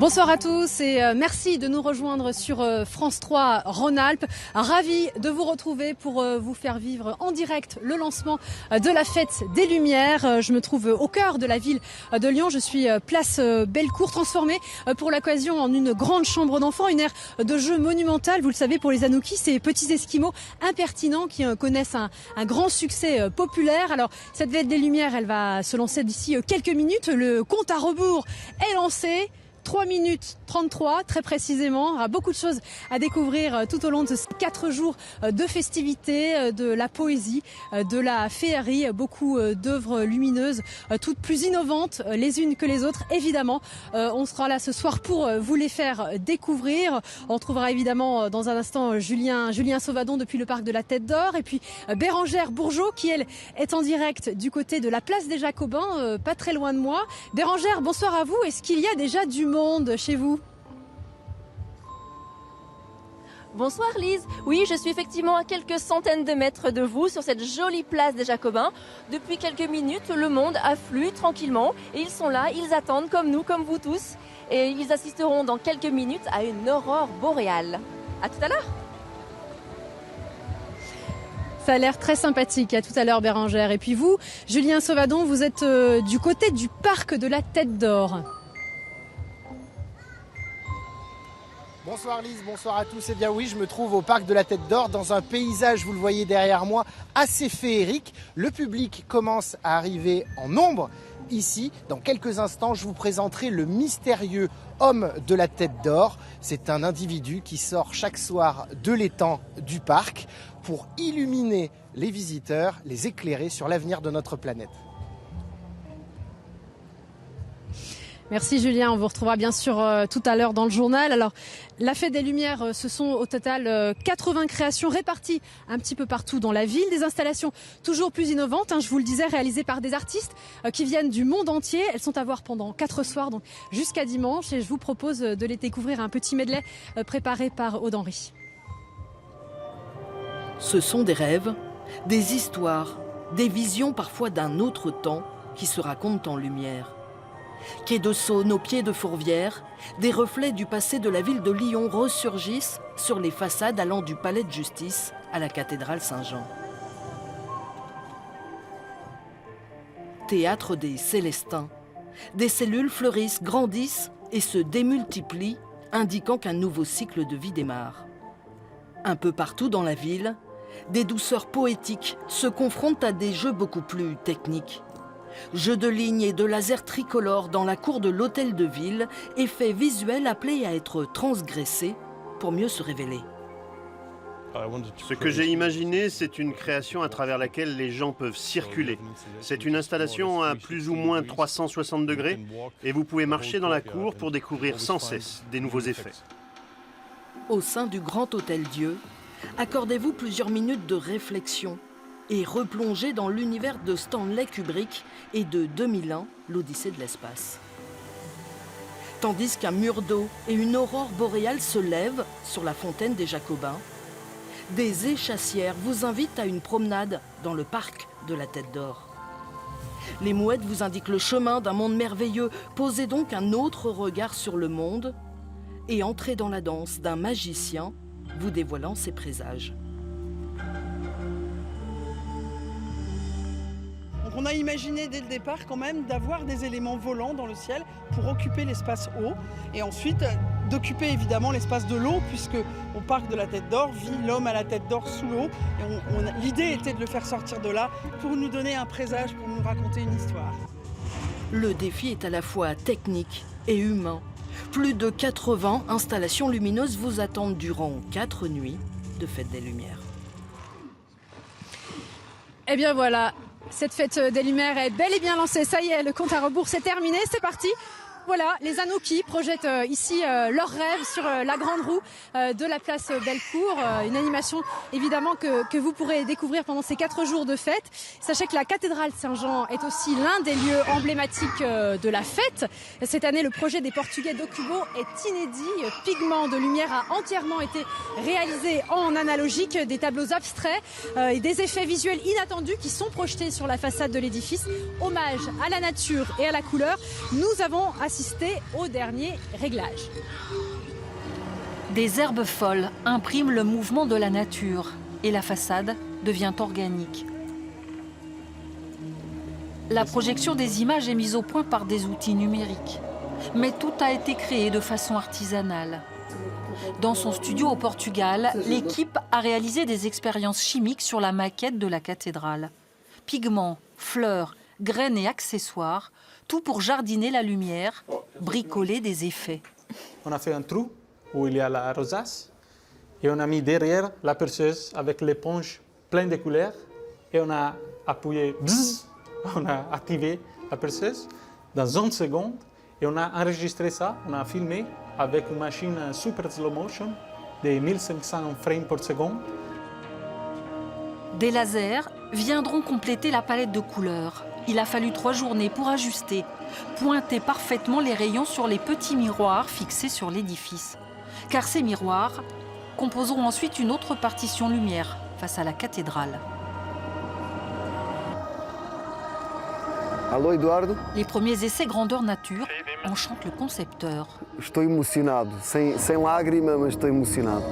Bonsoir à tous et merci de nous rejoindre sur France 3 Rhône-Alpes. Ravi de vous retrouver pour vous faire vivre en direct le lancement de la fête des Lumières. Je me trouve au cœur de la ville de Lyon. Je suis place Bellecour, transformée pour l'occasion en une grande chambre d'enfants, une aire de jeu monumentale. Vous le savez, pour les Anoukis, ces petits esquimaux impertinents qui connaissent un grand succès populaire. Alors, cette fête des Lumières, elle va se lancer d'ici quelques minutes. Le compte à rebours est lancé. 3 minutes 33 très précisément. Il y aura beaucoup de choses à découvrir tout au long de ces 4 jours de festivités, de la poésie, de la féerie, beaucoup d'œuvres lumineuses, toutes plus innovantes les unes que les autres. Évidemment, on sera là ce soir pour vous les faire découvrir. On trouvera évidemment dans un instant Julien Sauvadon depuis le parc de la Tête d'Or et puis Bérengère Bourgeot qui elle est en direct du côté de la place des Jacobins, pas très loin de moi. Bérengère, bonsoir à vous. Est-ce qu'il y a déjà du monde chez vous? Bonsoir Lise, oui je suis effectivement à quelques centaines de mètres de vous sur cette jolie place des Jacobins. Depuis quelques minutes le monde afflue tranquillement et ils sont là, ils attendent comme nous, comme vous tous et ils assisteront dans quelques minutes à une aurore boréale. À tout à l'heure. Ça a l'air très sympathique, à tout à l'heure Bérengère. Et puis vous, Julien Sauvadon, vous êtes du côté du parc de la Tête d'Or. Bonsoir Lise, bonsoir à tous. Eh bien oui, je me trouve au parc de la Tête d'Or dans un paysage, vous le voyez derrière moi, assez féerique. Le public commence à arriver en nombre ici. Dans quelques instants, je vous présenterai le mystérieux homme de la Tête d'Or. C'est un individu qui sort chaque soir de l'étang du parc pour illuminer les visiteurs, les éclairer sur l'avenir de notre planète. Merci Julien, on vous retrouvera bien sûr tout à l'heure dans le journal. Alors, la Fête des Lumières, ce sont au total 80 créations réparties un petit peu partout dans la ville. Des installations toujours plus innovantes, je vous le disais, réalisées par des artistes qui viennent du monde entier. Elles sont à voir pendant 4 soirs, donc jusqu'à dimanche. Et je vous propose de les découvrir un petit medley préparé par Aude Henry. Ce sont des rêves, des histoires, des visions parfois d'un autre temps qui se racontent en lumière. Quai de Saône au pied de Fourvière, des reflets du passé de la ville de Lyon ressurgissent sur les façades allant du palais de justice à la cathédrale Saint-Jean. Théâtre des Célestins, des cellules fleurissent, grandissent et se démultiplient, indiquant qu'un nouveau cycle de vie démarre. Un peu partout dans la ville, des douceurs poétiques se confrontent à des jeux beaucoup plus techniques. Jeux de lignes et de lasers tricolores dans la cour de l'hôtel de ville, effets visuels appelés à être transgressés pour mieux se révéler. Ce que j'ai imaginé, c'est une création à travers laquelle les gens peuvent circuler. C'est une installation à plus ou moins 360 degrés et vous pouvez marcher dans la cour pour découvrir sans cesse des nouveaux effets. Au sein du Grand Hôtel Dieu, accordez-vous plusieurs minutes de réflexion et replongez dans l'univers de Stanley Kubrick et de 2001, l'Odyssée de l'espace. Tandis qu'un mur d'eau et une aurore boréale se lèvent sur la fontaine des Jacobins, des échassières vous invitent à une promenade dans le parc de la Tête d'Or. Les mouettes vous indiquent le chemin d'un monde merveilleux. Posez donc un autre regard sur le monde et entrez dans la danse d'un magicien vous dévoilant ses présages. On a imaginé dès le départ quand même d'avoir des éléments volants dans le ciel pour occuper l'espace haut et ensuite d'occuper évidemment l'espace de l'eau puisque au parc de la Tête d'Or vit l'homme à la tête d'or sous l'eau et l'idée était de le faire sortir de là pour nous donner un présage, pour nous raconter une histoire. Le défi est à la fois technique et humain. Plus de 80 installations lumineuses vous attendent durant 4 nuits de Fête des Lumières. Eh bien voilà, cette Fête des Lumières est bel et bien lancée. Ça y est, le compte à rebours c'est terminé, c'est parti. Voilà, les Anoukis projettent ici leurs rêves sur la grande roue de la place Bellecour. Une animation évidemment que vous pourrez découvrir pendant ces 4 jours de fête. Sachez que la cathédrale Saint-Jean est aussi l'un des lieux emblématiques de la fête. Cette année, le projet des Portugais d'Ocubo est inédit. Pigments de lumière a entièrement été réalisé en analogique, des tableaux abstraits et des effets visuels inattendus qui sont projetés sur la façade de l'édifice. Hommage à la nature et à la couleur. Nous avons assister au dernier réglage. Des herbes folles impriment le mouvement de la nature et la façade devient organique. La projection des images est mise au point par des outils numériques. Mais tout a été créé de façon artisanale. Dans son studio au Portugal, l'équipe a réalisé des expériences chimiques sur la maquette de la cathédrale. Pigments, fleurs, graines et accessoires, tout pour jardiner la lumière, bricoler des effets. On a fait un trou où il y a la rosace et on a mis derrière la perceuse avec l'éponge pleine de couleurs et on a appuyé, bzzz, on a activé la perceuse dans 1 seconde et on a enregistré ça, on a filmé avec une machine super slow motion de 1500 frames par seconde. Des lasers viendront compléter la palette de couleurs. Il a fallu 3 journées pour ajuster, pointer parfaitement les rayons sur les petits miroirs fixés sur l'édifice. Car ces miroirs composeront ensuite une autre partition lumière face à la cathédrale. Alô, Eduardo? Les premiers essais grandeur nature enchantent le concepteur. Estou emocionado, sem lágrima, mas estou emocionado.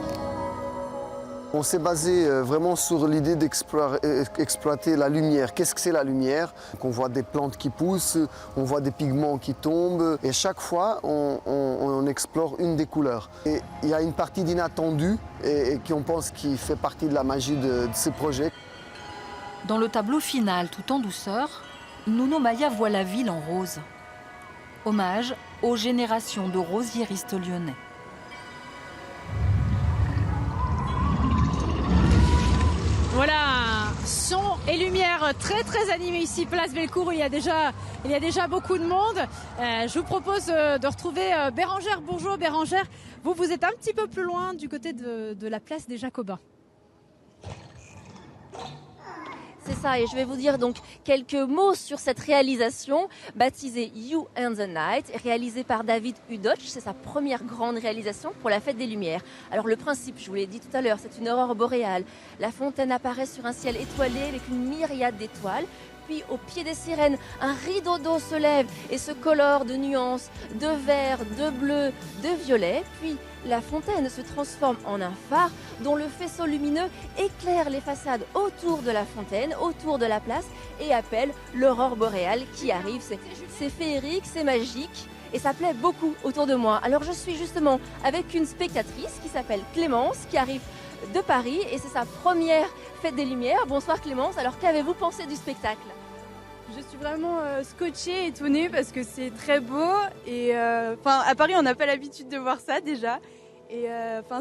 On s'est basé vraiment sur l'idée d'exploiter la lumière. Qu'est-ce que c'est la lumière? On voit des plantes qui poussent, on voit des pigments qui tombent et chaque fois on explore une des couleurs. Et il y a une partie d'inattendu et qu'on pense qui fait partie de la magie de ce projet. Dans le tableau final, tout en douceur, Nuno Maia voit la ville en rose. Hommage aux générations de rosiéristes lyonnais. Voilà, son et lumière très animés ici, place Bellecour, où il y a déjà beaucoup de monde. Je vous propose de retrouver Bérangère. Bonjour Bérangère, vous êtes un petit peu plus loin du côté de la place des Jacobins. C'est ça, et je vais vous dire donc quelques mots sur cette réalisation baptisée You and the Night, réalisée par David Udoch. C'est sa première grande réalisation pour la Fête des Lumières. Alors le principe, je vous l'ai dit tout à l'heure, c'est une aurore boréale. La fontaine apparaît sur un ciel étoilé avec une myriade d'étoiles. Puis au pied des sirènes, un rideau d'eau se lève et se colore de nuances, de vert, de bleu, de violet. Puis la fontaine se transforme en un phare dont le faisceau lumineux éclaire les façades autour de la fontaine, autour de la place et appelle l'aurore boréale qui arrive. C'est féerique, c'est magique et ça plaît beaucoup autour de moi. Alors je suis justement avec une spectatrice qui s'appelle Clémence qui arrive de Paris et c'est sa première Fête des Lumières. Bonsoir Clémence, alors qu'avez-vous pensé du spectacle ? Je suis vraiment scotchée, étonnée parce que c'est très beau et à Paris on n'a pas l'habitude de voir ça déjà et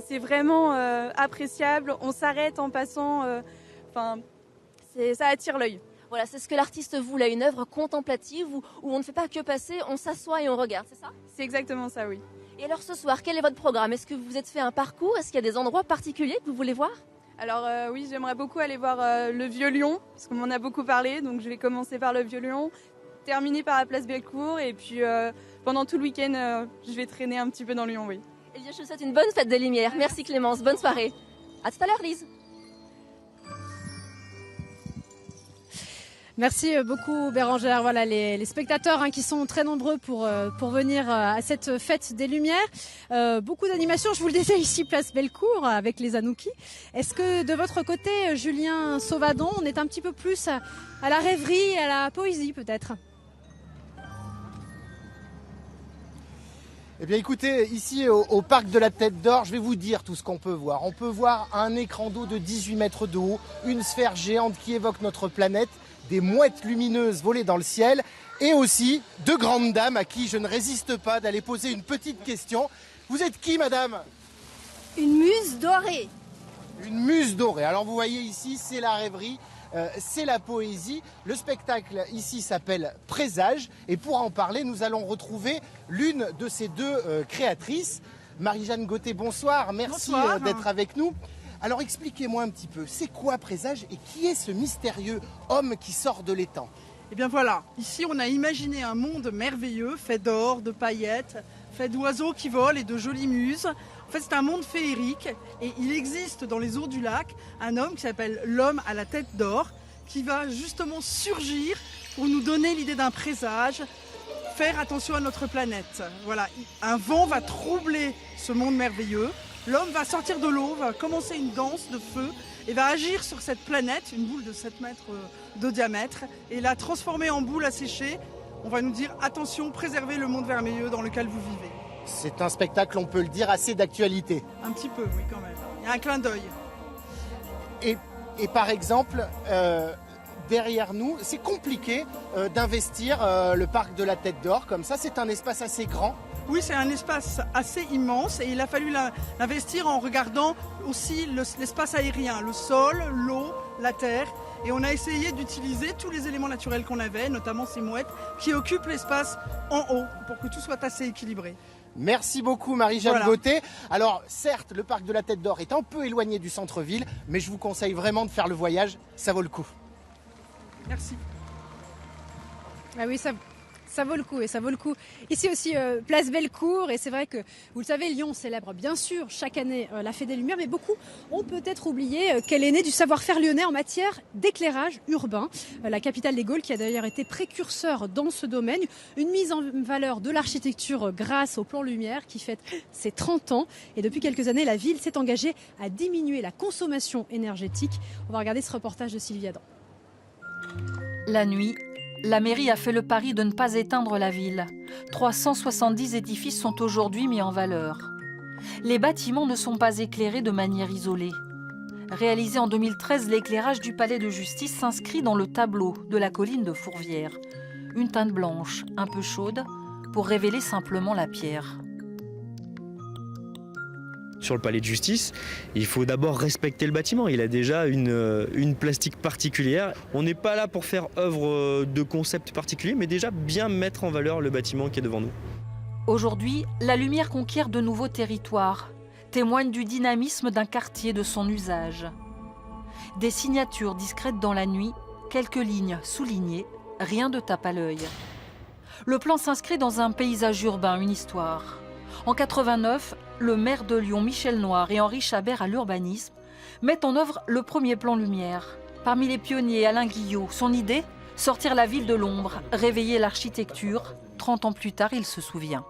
c'est vraiment appréciable, on s'arrête en passant, ça attire l'œil. Voilà, c'est ce que l'artiste voulait, une œuvre contemplative où on ne fait pas que passer, on s'assoit et on regarde, c'est ça ? C'est exactement ça, oui. Et alors ce soir, quel est votre programme ? Est-ce que vous vous êtes fait un parcours ? Est-ce qu'il y a des endroits particuliers que vous voulez voir ? Alors oui, j'aimerais beaucoup aller voir le Vieux Lyon, parce qu'on m'en a beaucoup parlé, donc je vais commencer par le Vieux Lyon, terminer par la place Bellecour, et puis pendant tout le week-end, je vais traîner un petit peu dans Lyon, oui. Eh bien, je vous souhaite une bonne Fête des Lumières. Merci Clémence, bonne soirée. À tout à l'heure Lise. Merci beaucoup Bérangère. Voilà les spectateurs qui sont très nombreux pour venir à cette fête des Lumières. Beaucoup d'animations, je vous le disais ici, place Bellecour avec les Anouki. Est-ce que de votre côté, Julien Sauvadon, on est un petit peu plus à la rêverie, à la poésie peut-être ? Eh bien écoutez, ici au parc de la Tête d'Or, je vais vous dire tout ce qu'on peut voir. On peut voir un écran d'eau de 18 mètres de haut, une sphère géante qui évoque notre planète, des mouettes lumineuses volées dans le ciel et aussi deux grandes dames à qui je ne résiste pas d'aller poser une petite question. Vous êtes qui, madame ? Une muse dorée. Une muse dorée. Alors vous voyez ici, c'est la rêverie, c'est la poésie. Le spectacle ici s'appelle Présage et pour en parler, nous allons retrouver l'une de ces deux créatrices. Marie-Jeanne Gauthier, bonsoir. Merci d'être avec nous. Alors expliquez-moi un petit peu, c'est quoi Présage et qui est ce mystérieux homme qui sort de l'étang ? Eh bien voilà, ici on a imaginé un monde merveilleux, fait d'or, de paillettes, fait d'oiseaux qui volent et de jolies muses. En fait c'est un monde féerique et il existe dans les eaux du lac un homme qui s'appelle l'homme à la tête d'or qui va justement surgir pour nous donner l'idée d'un présage faire attention à notre planète. Voilà, un vent va troubler ce monde merveilleux. L'homme va sortir de l'eau, va commencer une danse de feu et va agir sur cette planète, une boule de 7 mètres de diamètre, et la transformer en boule à sécher. On va nous dire attention, préservez le monde merveilleux dans lequel vous vivez. C'est un spectacle, on peut le dire, assez d'actualité. Un petit peu, oui, quand même. Il y a un clin d'œil. Et par exemple, derrière nous, c'est compliqué d'investir le parc de la Tête d'Or comme ça. C'est un espace assez grand. Oui, c'est un espace assez immense et il a fallu l'investir en regardant aussi l'espace aérien, le sol, l'eau, la terre. Et on a essayé d'utiliser tous les éléments naturels qu'on avait, notamment ces mouettes, qui occupent l'espace en haut pour que tout soit assez équilibré. Merci beaucoup Marie-Jeanne Gauthier. Alors certes, le parc de la Tête d'Or est un peu éloigné du centre-ville, mais je vous conseille vraiment de faire le voyage, ça vaut le coup. Merci. Ah oui, ça vaut le coup et ça vaut le coup. Ici aussi, place Bellecour, et c'est vrai que, vous le savez, Lyon célèbre bien sûr chaque année la Fête des Lumières, mais beaucoup ont peut-être oublié qu'elle est née du savoir-faire lyonnais en matière d'éclairage urbain. La capitale des Gaules qui a d'ailleurs été précurseur dans ce domaine, une mise en valeur de l'architecture grâce au plan lumière qui fête ses 30 ans. Et depuis quelques années, la ville s'est engagée à diminuer la consommation énergétique. On va regarder ce reportage de Sylvie Adam. La nuit, la mairie a fait le pari de ne pas éteindre la ville. 370 édifices sont aujourd'hui mis en valeur. Les bâtiments ne sont pas éclairés de manière isolée. Réalisé en 2013, l'éclairage du palais de justice s'inscrit dans le tableau de la colline de Fourvière. Une teinte blanche, un peu chaude, pour révéler simplement la pierre. Sur le palais de justice, il faut d'abord respecter le bâtiment. Il a déjà une plastique particulière. On n'est pas là pour faire œuvre de concept particulier, mais déjà bien mettre en valeur le bâtiment qui est devant nous. Aujourd'hui, la lumière conquiert de nouveaux territoires, témoigne du dynamisme d'un quartier, de son usage. Des signatures discrètes dans la nuit, quelques lignes soulignées, rien de tape à l'œil. Le plan s'inscrit dans un paysage urbain, une histoire. En 89, le maire de Lyon, Michel Noir, et Henri Chabert à l'urbanisme mettent en œuvre le premier plan lumière. Parmi les pionniers, Alain Guillot. Son idée ? Sortir la ville de l'ombre, réveiller l'architecture. 30 ans plus tard, il se souvient.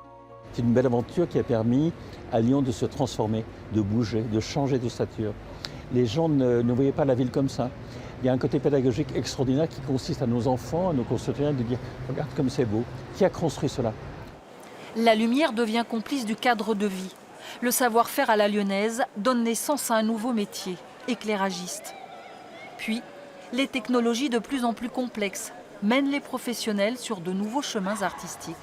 C'est une belle aventure qui a permis à Lyon de se transformer, de bouger, de changer de stature. Les gens ne voyaient pas la ville comme ça. Il y a un côté pédagogique extraordinaire qui consiste à nos enfants, à nos concitoyens de dire « Regarde comme c'est beau ». Qui a construit cela ? La lumière devient complice du cadre de vie. Le savoir-faire à la lyonnaise donne naissance à un nouveau métier, éclairagiste. Puis, les technologies de plus en plus complexes mènent les professionnels sur de nouveaux chemins artistiques.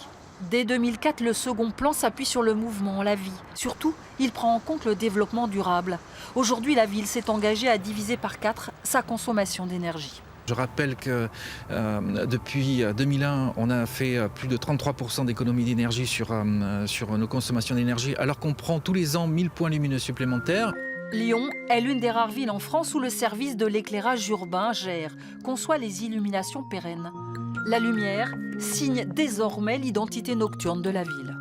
Dès 2004, le second plan s'appuie sur le mouvement, la vie. Surtout, il prend en compte le développement durable. Aujourd'hui, la ville s'est engagée à diviser par 4 sa consommation d'énergie. Je rappelle que depuis 2001, on a fait plus de 33% d'économie d'énergie sur nos consommations d'énergie, alors qu'on prend tous les ans 1000 points lumineux supplémentaires. Lyon est l'une des rares villes en France où le service de l'éclairage urbain gère, conçoit les illuminations pérennes. La lumière signe désormais l'identité nocturne de la ville.